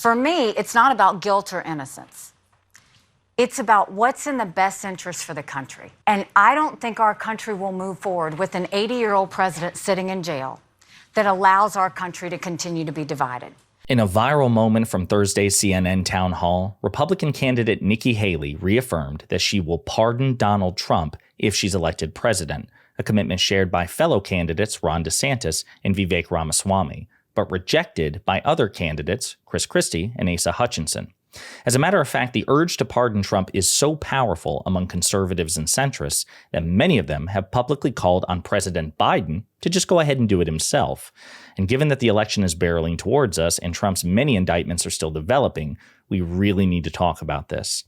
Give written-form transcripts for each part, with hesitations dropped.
For me, it's not about guilt or innocence. It's about what's in the best interest for the country. And I don't think our country will move forward with an 80-year-old president sitting in jail that allows our country to continue to be divided. In a viral moment from Thursday's CNN town hall, Republican candidate Nikki Haley reaffirmed that she will pardon Donald Trump if she's elected president, a commitment shared by fellow candidates Ron DeSantis and Vivek Ramaswamy, but rejected by other candidates Chris Christie and Asa Hutchinson. As a matter of fact, the urge to pardon Trump is so powerful among conservatives and centrists that many of them have publicly called on President Biden to just go ahead and do it himself. And given that the election is barreling towards us and Trump's many indictments are still developing, we really need to talk about this.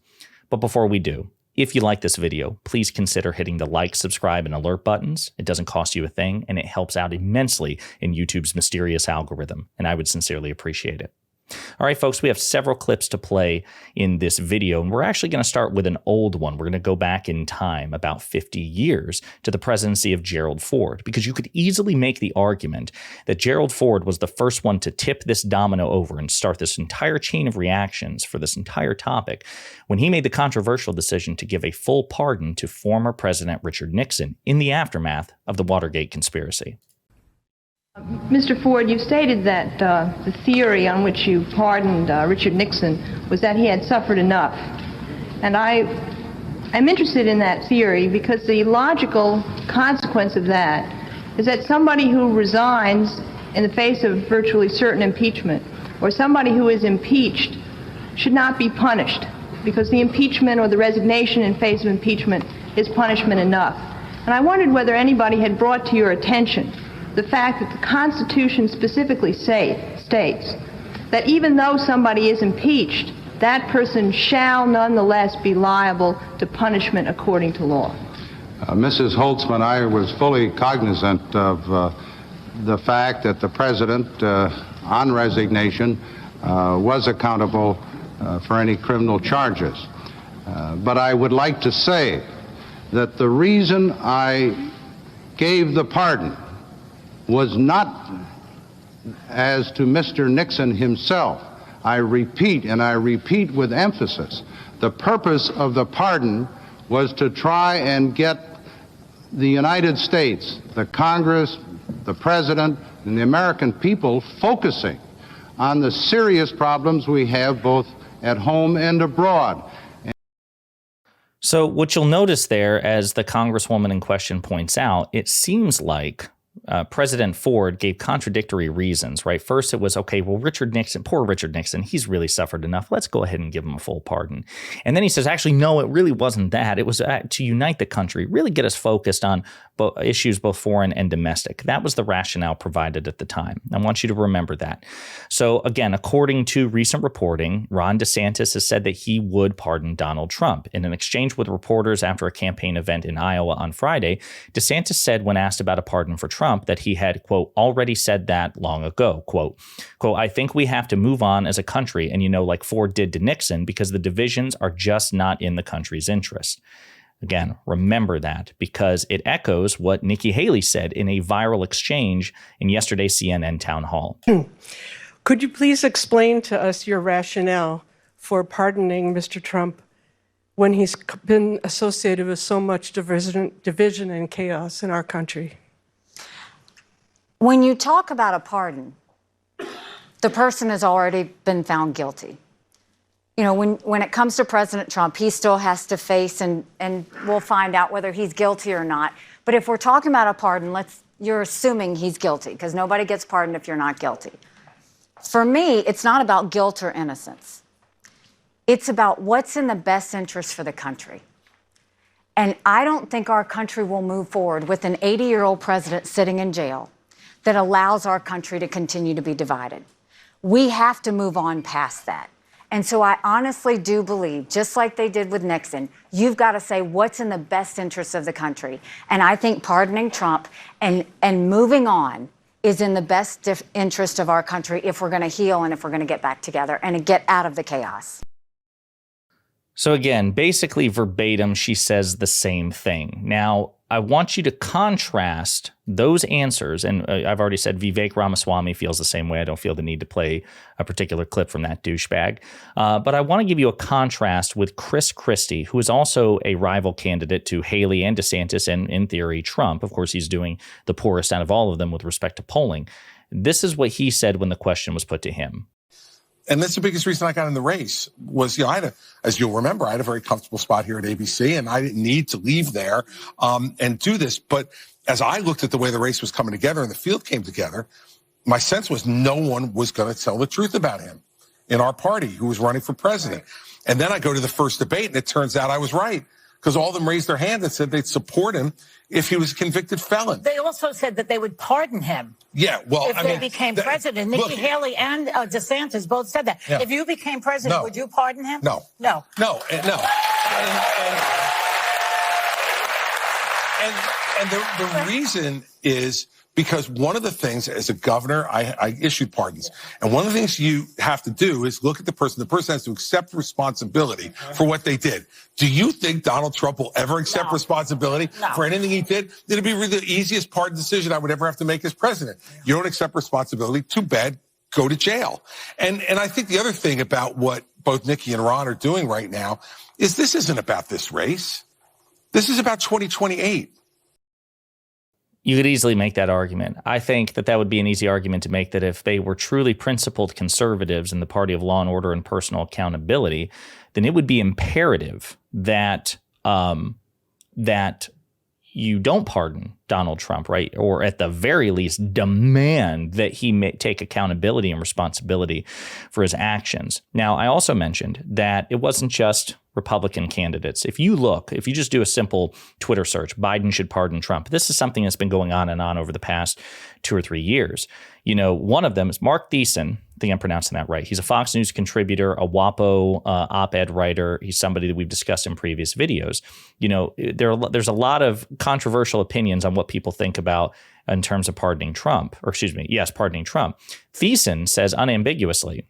But before we do, if you like this video, please consider hitting the like, subscribe, and alert buttons. It doesn't cost you a thing, and it helps out immensely in YouTube's mysterious algorithm, and I would sincerely appreciate it. All right, folks, we have several clips to play in this video, and we're actually going to start with an old one. We're going to go back in time about 50 years to the presidency of Gerald Ford, because you could easily make the argument that Gerald Ford was the first one to tip this domino over and start this entire chain of reactions for this entire topic when he made the controversial decision to give a full pardon to former President Richard Nixon in the aftermath of the Watergate conspiracy. Mr. Ford, you stated that the theory on which you pardoned Richard Nixon was that he had suffered enough. And I'm interested in that theory because the logical consequence of that is that somebody who resigns in the face of virtually certain impeachment, or somebody who is impeached, should not be punished, because the impeachment or the resignation in face of impeachment is punishment enough. And I wondered whether anybody had brought to your attention the fact that the Constitution specifically states that even though somebody is impeached, that person shall nonetheless be liable to punishment according to law. Mrs. Holtzman, I was fully cognizant of the fact that the president, on resignation, was accountable for any criminal charges. But I would like to say that the reason I gave the pardon was not as to Mr. Nixon himself. I repeat, and I repeat with emphasis, the purpose of the pardon was to try and get the United States, the Congress, the President, and the American people focusing on the serious problems we have both at home and abroad. So what you'll notice there, as the Congresswoman in question points out, it seems like President Ford gave contradictory reasons, right? First, it was, okay, well, Richard Nixon, poor Richard Nixon, he's really suffered enough. Let's go ahead and give him a full pardon. And then he says, actually, no, it really wasn't that. It was to unite the country, really get us focused on issues both foreign and domestic. That was the rationale provided at the time. I want you to remember that. So again, according to recent reporting, Ron DeSantis has said that he would pardon Donald Trump. In an exchange with reporters after a campaign event in Iowa on Friday, DeSantis said when asked about a pardon for Trump that he had, quote, already said that long ago, quote, I think we have to move on as a country, and like Ford did to Nixon, because the divisions are just not in the country's interest. Again, remember that, because it echoes what Nikki Haley said in a viral exchange in yesterday's CNN town hall. Could you please explain to us your rationale for pardoning Mr. Trump when he's been associated with so much division and chaos in our country? When you talk about a pardon, the person has already been found guilty. When it comes to President Trump, he still has to face, and we'll find out whether he's guilty or not. But if we're talking about a pardon, you're assuming he's guilty, because nobody gets pardoned if you're not guilty. For me, it's not about guilt or innocence. It's about what's in the best interest for the country. And I don't think our country will move forward with an 80-year-old president sitting in jail that allows our country to continue to be divided. We have to move on past that. And so I honestly do believe, just like they did with Nixon, you've got to say what's in the best interest of the country. And I think pardoning Trump and moving on is in the best interest of our country if we're going to heal and if we're going to get back together and get out of the chaos. So again, basically verbatim, she says the same thing. Now, I want you to contrast those answers. And I've already said Vivek Ramaswamy feels the same way. I don't feel the need to play a particular clip from that douchebag. But I want to give you a contrast with Chris Christie, who is also a rival candidate to Haley and DeSantis and, in theory, Trump. Of course, he's doing the poorest out of all of them with respect to polling. This is what he said when the question was put to him. And that's the biggest reason I got in the race was, as you'll remember, I had a very comfortable spot here at ABC, and I didn't need to leave there and do this. But as I looked at the way the race was coming together and the field came together, my sense was no one was going to tell the truth about him in our party who was running for president. And then I go to the first debate, and it turns out I was right, because all of them raised their hand and said they'd support him if he was a convicted felon. They also said that they would pardon him. Yeah, well, if they became president. Nikki Haley and DeSantis both said that. Yeah. If you became president, would you pardon him? No. No. No. No. And the reason is because one of the things as a governor, I issued pardons. And one of the things you have to do is look at the person. The person has to accept responsibility for what they did. Do you think Donald Trump will ever accept responsibility for anything he did? It'd be really the easiest pardon decision I would ever have to make as president. You don't accept responsibility. Too bad. Go to jail. And I think the other thing about what both Nikki and Ron are doing right now is this isn't about this race. This is about 2028. You could easily make that argument. I think that would be an easy argument to make, that if they were truly principled conservatives in the party of law and order and personal accountability, then it would be imperative that that you don't pardon Donald Trump, right? Or at the very least, demand that he take accountability and responsibility for his actions. Now, I also mentioned that it wasn't just Republican candidates. If you just do a simple Twitter search, Biden should pardon Trump. This is something that's been going on and on over the past 2 or 3 years. One of them is Mark Thiessen. I think I'm pronouncing that right. He's a Fox News contributor, a WAPO op-ed writer. He's somebody that we've discussed in previous videos. There's a lot of controversial opinions on what people think about in terms of pardoning Trump, pardoning Trump. Thiessen says unambiguously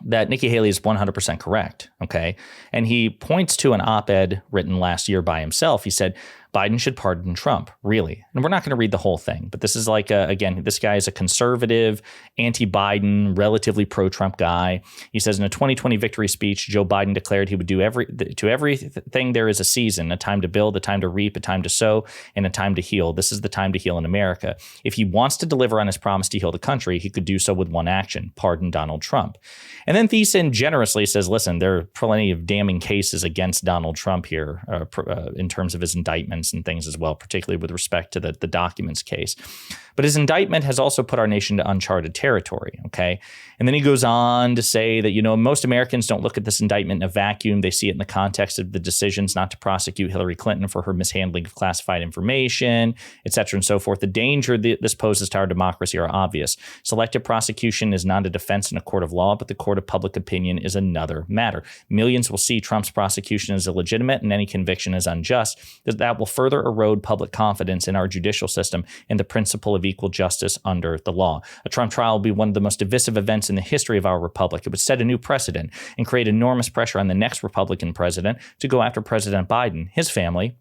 that Nikki Haley is 100% correct, okay? And he points to an op-ed written last year by himself. He said, Biden should pardon Trump, really. And we're not going to read the whole thing, but this is again, this guy is a conservative, anti-Biden, relatively pro-Trump guy. He says in a 2020 victory speech, Joe Biden declared he would do everything there is a season, a time to build, a time to reap, a time to sow, and a time to heal. This is the time to heal in America. If he wants to deliver on his promise to heal the country, he could do so with one action: pardon Donald Trump. And then Thiessen generously says, listen, there are plenty of damning cases against Donald Trump here in terms of his indictments and things as well, particularly with respect to the documents case. But his indictment has also put our nation to uncharted territory, okay? And then he goes on to say that, most Americans don't look at this indictment in a vacuum. They see it in the context of the decisions not to prosecute Hillary Clinton for her mishandling of classified information, et cetera, and so forth. The danger this poses to our democracy are obvious. Selective prosecution is not a defense in a court of law, but the court of public opinion is another matter. Millions will see Trump's prosecution as illegitimate and any conviction as unjust. That will further erode public confidence in our judicial system and the principle of equal justice under the law. A Trump trial will be one of the most divisive events in the history of our republic. It would set a new precedent and create enormous pressure on the next Republican president to go after President Biden, his family,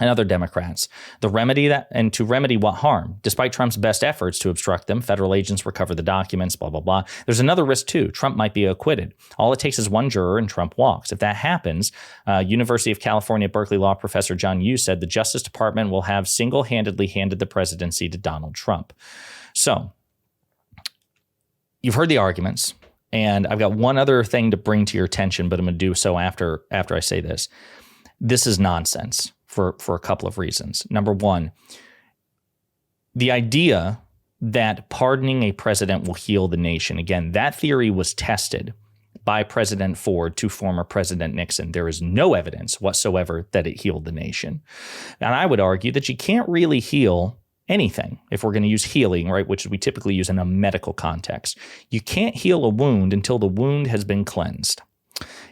and other Democrats. To remedy what harm? Despite Trump's best efforts to obstruct them, federal agents recover the documents, blah, blah, blah. There's another risk, too. Trump might be acquitted. All it takes is one juror and Trump walks. If that happens, University of California, Berkeley law professor John Yoo said the Justice Department will have single-handedly handed the presidency to Donald Trump. So, you've heard the arguments, and I've got one other thing to bring to your attention, but I'm going to do so after I say this. This is nonsense. For a couple of reasons. Number one, the idea that pardoning a president will heal the nation. Again, that theory was tested by President Ford to former President Nixon. There is no evidence whatsoever that it healed the nation. And I would argue that you can't really heal anything if we're going to use healing, right, which we typically use in a medical context. You can't heal a wound until the wound has been cleansed.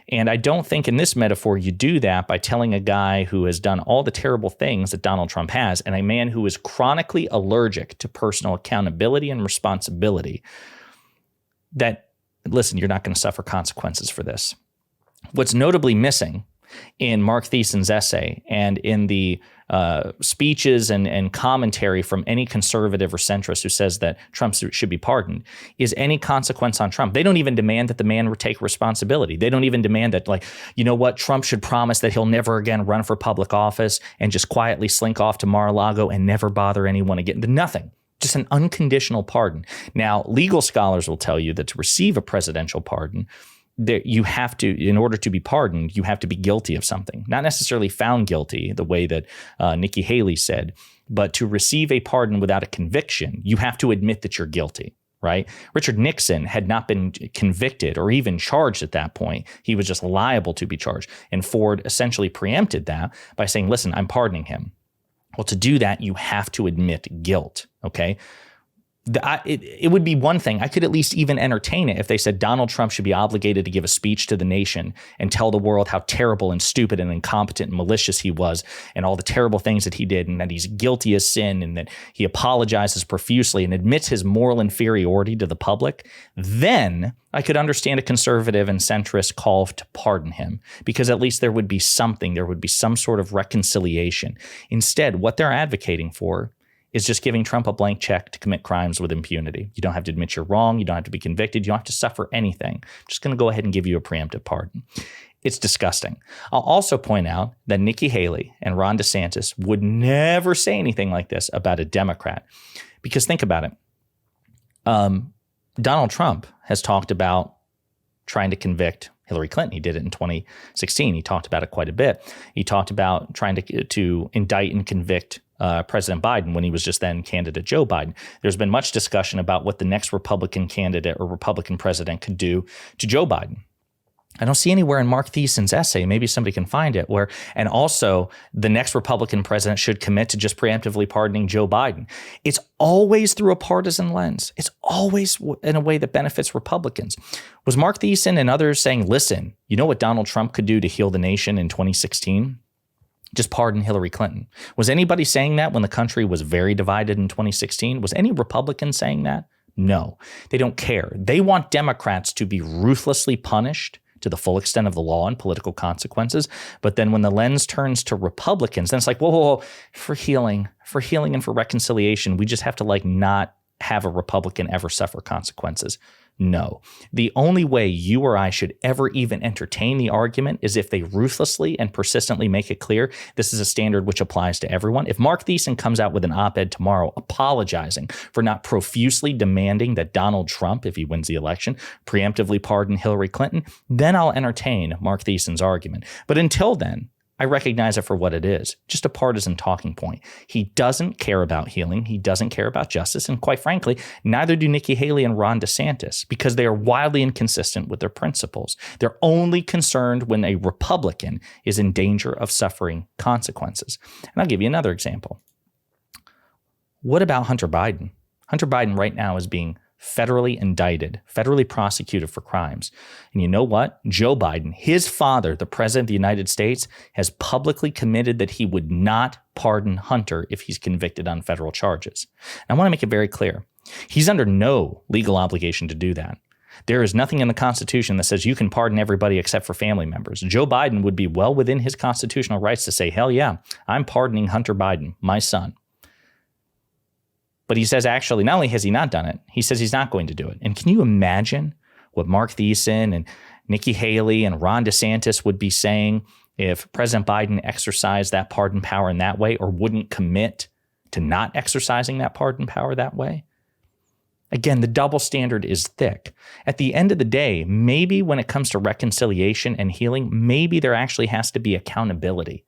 And I don't think in this metaphor you do that by telling a guy who has done all the terrible things that Donald Trump has, and a man who is chronically allergic to personal accountability and responsibility, that, listen, you're not going to suffer consequences for this. What's notably missing in Mark Thiessen's essay and in the speeches and commentary from any conservative or centrist who says that Trump should be pardoned is any consequence on Trump. They don't even demand that the man take responsibility. They don't even demand that, like, you know what, Trump should promise that he'll never again run for public office and just quietly slink off to Mar-a-Lago and never bother anyone again. Nothing. Just an unconditional pardon. Now, legal scholars will tell you that to receive a presidential pardon, that you have to, in order to be pardoned, you have to be guilty of something, not necessarily found guilty the way that Nikki Haley said, but to receive a pardon without a conviction, you have to admit that you're guilty, right? Richard Nixon had not been convicted or even charged at that point. He was just liable to be charged. And Ford essentially preempted that by saying, listen, I'm pardoning him. Well, to do that, you have to admit guilt, okay? It would be one thing. I could at least even entertain it if they said Donald Trump should be obligated to give a speech to the nation and tell the world how terrible and stupid and incompetent and malicious he was and all the terrible things that he did and that he's guilty as sin and that he apologizes profusely and admits his moral inferiority to the public. Then I could understand a conservative and centrist call to pardon him because at least there would be something. There would be some sort of reconciliation. Instead, what they're advocating for is just giving Trump a blank check to commit crimes with impunity. You don't have to admit you're wrong. You don't have to be convicted. You don't have to suffer anything. I'm just going to go ahead and give you a preemptive pardon. It's disgusting. I'll also point out that Nikki Haley and Ron DeSantis would never say anything like this about a Democrat. Because think about it. Donald Trump has talked about trying to convict Hillary Clinton. He did it in 2016. He talked about it quite a bit. He talked about trying to indict and convict President Biden when he was just then candidate Joe Biden. There's been much discussion about what the next Republican candidate or Republican president could do to Joe Biden. I don't see anywhere in Mark Thiessen's essay, maybe somebody can find it, where, and also the next Republican president should commit to just preemptively pardoning Joe Biden. It's always through a partisan lens. It's always in a way that benefits Republicans. Was Mark Thiessen and others saying, listen, you know what Donald Trump could do to heal the nation in 2016? Just pardon Hillary Clinton. Was anybody saying that when the country was very divided in 2016? Was any Republican saying that? No, they don't care. They want Democrats to be ruthlessly punished to the full extent of the law and political consequences. But then when the lens turns to Republicans, then it's like, whoa, for healing and for reconciliation, we just have to not have a Republican ever suffer consequences. No. The only way you or I should ever even entertain the argument is if they ruthlessly and persistently make it clear this is a standard which applies to everyone. If Mark Thiessen comes out with an op-ed tomorrow apologizing for not profusely demanding that Donald Trump, if he wins the election, preemptively pardon Hillary Clinton, then I'll entertain Mark Thiessen's argument. But until then, I recognize it for what it is, just a partisan talking point. He doesn't care about healing. He doesn't care about justice. And quite frankly, neither do Nikki Haley and Ron DeSantis, because they are wildly inconsistent with their principles. They're only concerned when a Republican is in danger of suffering consequences. And I'll give you another example. What about Hunter Biden? Hunter Biden right now is being federally indicted, federally prosecuted for crimes. And you know what? Joe Biden, his father, the president of the United States, has publicly committed that he would not pardon Hunter if he's convicted on federal charges. And I want to make it very clear. He's under no legal obligation to do that. There is nothing in the Constitution that says you can pardon everybody except for family members. Joe Biden would be well within his constitutional rights to say, hell yeah, I'm pardoning Hunter Biden, my son. But he says, actually, not only has he not done it, he says he's not going to do it. And can you imagine what Mark Thiessen and Nikki Haley and Ron DeSantis would be saying if President Biden exercised that pardon power in that way or wouldn't commit to not exercising that pardon power that way? Again, the double standard is thick. At the end of the day, maybe when it comes to reconciliation and healing, maybe there actually has to be accountability.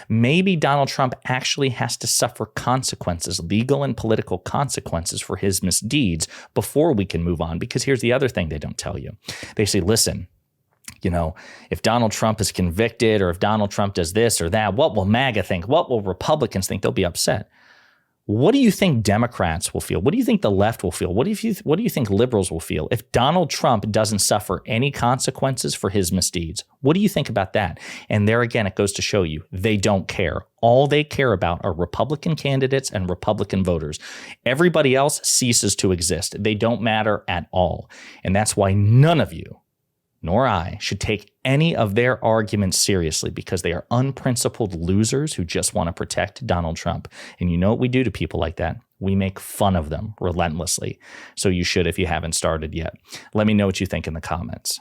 Maybe Donald Trump actually has to suffer consequences, legal and political consequences for his misdeeds before we can move on. Because here's the other thing they don't tell you. They say, listen, if Donald Trump is convicted or if Donald Trump does this or that, what will MAGA think? What will Republicans think? They'll be upset. What do you think Democrats will feel? What do you think the left will feel? What do you think liberals will feel if Donald Trump doesn't suffer any consequences for his misdeeds? What do you think about that? And there again, it goes to show you they don't care. All they care about are Republican candidates and Republican voters. Everybody else ceases to exist. They don't matter at all. And that's why none of you nor I should take any of their arguments seriously because they are unprincipled losers who just want to protect Donald Trump. And you know what we do to people like that? We make fun of them relentlessly. So you should if you haven't started yet. Let me know what you think in the comments.